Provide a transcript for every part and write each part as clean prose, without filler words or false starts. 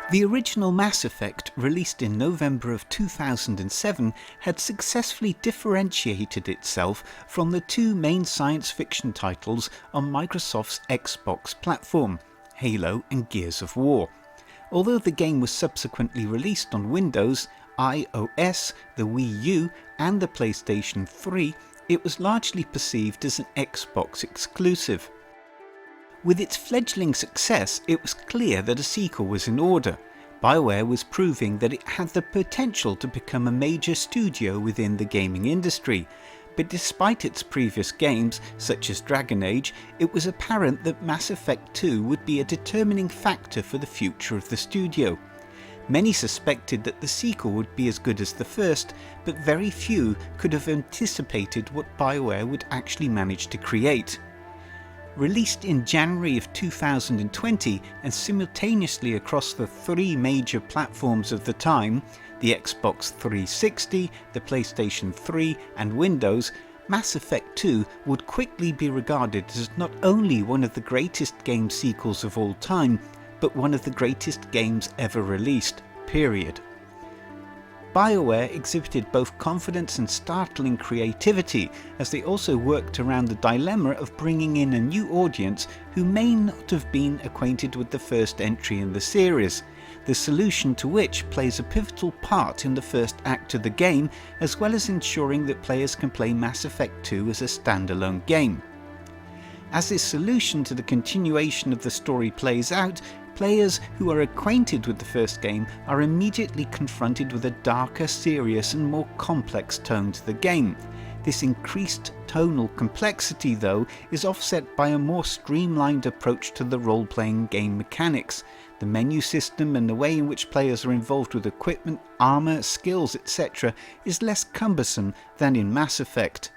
The original Mass Effect, released in November of 2007, had successfully differentiated itself from the two main science fiction titles on Microsoft's Xbox platform, Halo and Gears of War. Although the game was subsequently released on Windows, iOS, the Wii U and the PlayStation 3, it was largely perceived as an Xbox exclusive. With its fledgling success, it was clear that a sequel was in order. BioWare was proving that it had the potential to become a major studio within the gaming industry, but despite its previous games, such as Dragon Age, it was apparent that Mass Effect 2 would be a determining factor for the future of the studio. Many suspected that the sequel would be as good as the first, but very few could have anticipated what BioWare would actually manage to create. Released in January of 2020 and simultaneously across the three major platforms of the time, the Xbox 360, the PlayStation 3 and Windows, Mass Effect 2 would quickly be regarded as not only one of the greatest game sequels of all time, but one of the greatest games ever released, period. BioWare exhibited both confidence and startling creativity as they also worked around the dilemma of bringing in a new audience who may not have been acquainted with the first entry in the series, the solution to which plays a pivotal part in the first act of the game, as well as ensuring that players can play Mass Effect 2 as a standalone game. As this solution to the continuation of the story plays out, players who are acquainted with the first game are immediately confronted with a darker, serious and more complex tone to the game. This increased tonal complexity, though, is offset by a more streamlined approach to the role-playing game mechanics. The menu system and the way in which players are involved with equipment, armour, skills, etc. is less cumbersome than in Mass Effect.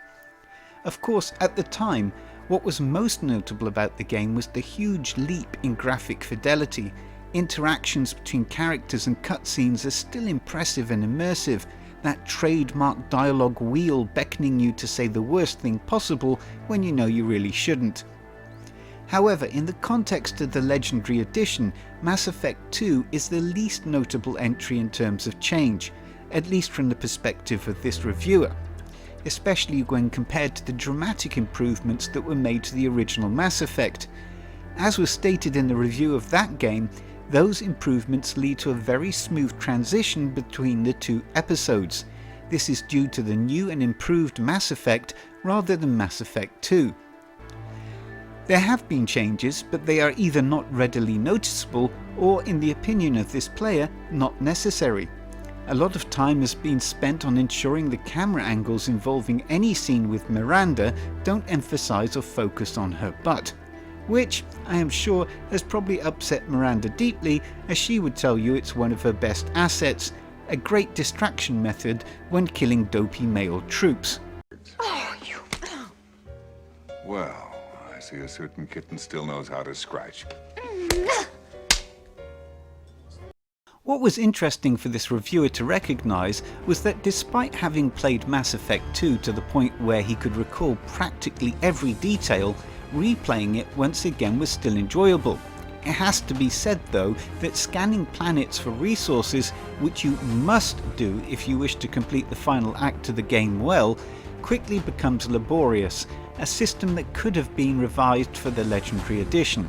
Of course, at the time, what was most notable about the game was the huge leap in graphic fidelity. Interactions between characters and cutscenes are still impressive and immersive, that trademark dialogue wheel beckoning you to say the worst thing possible when you know you really shouldn't. However, in the context of the Legendary Edition, Mass Effect 2 is the least notable entry in terms of change, at least from the perspective of this reviewer, especially when compared to the dramatic improvements that were made to the original Mass Effect. As was stated in the review of that game, those improvements lead to a very smooth transition between the two episodes. This is due to the new and improved Mass Effect rather than Mass Effect 2. There have been changes, but they are either not readily noticeable or, in the opinion of this player, not necessary. A lot of time has been spent on ensuring the camera angles involving any scene with Miranda don't emphasize or focus on her butt, which I am sure has probably upset Miranda deeply, as she would tell you it's one of her best assets, a great distraction method when killing dopey male troops. Oh, you... Well, I see a certain kitten still knows how to scratch. What was interesting for this reviewer to recognise was that despite having played Mass Effect 2 to the point where he could recall practically every detail, replaying it once again was still enjoyable. It has to be said though that scanning planets for resources, which you must do if you wish to complete the final act of the game well, quickly becomes laborious, a system that could have been revised for the Legendary Edition.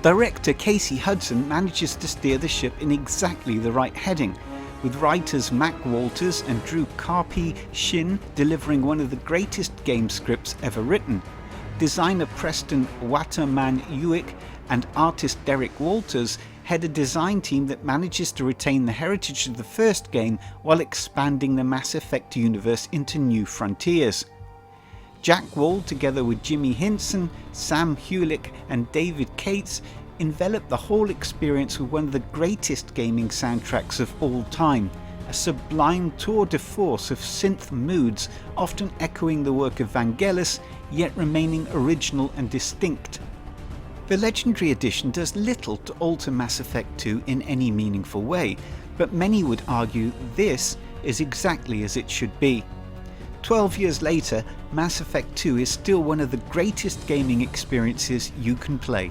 Director Casey Hudson manages to steer the ship in exactly the right heading, with writers Mac Walters and Drew Karpy-Shin delivering one of the greatest game scripts ever written. Designer Preston Waterman-Ewick and artist Derek Walters head a design team that manages to retain the heritage of the first game while expanding the Mass Effect universe into new frontiers. Jack Wall, together with Jimmy Hinson, Sam Hulick and David Cates, enveloped the whole experience with one of the greatest gaming soundtracks of all time, a sublime tour de force of synth moods, often echoing the work of Vangelis, yet remaining original and distinct. The Legendary Edition does little to alter Mass Effect 2 in any meaningful way, but many would argue this is exactly as it should be. 12 years later, Mass Effect 2 is still one of the greatest gaming experiences you can play.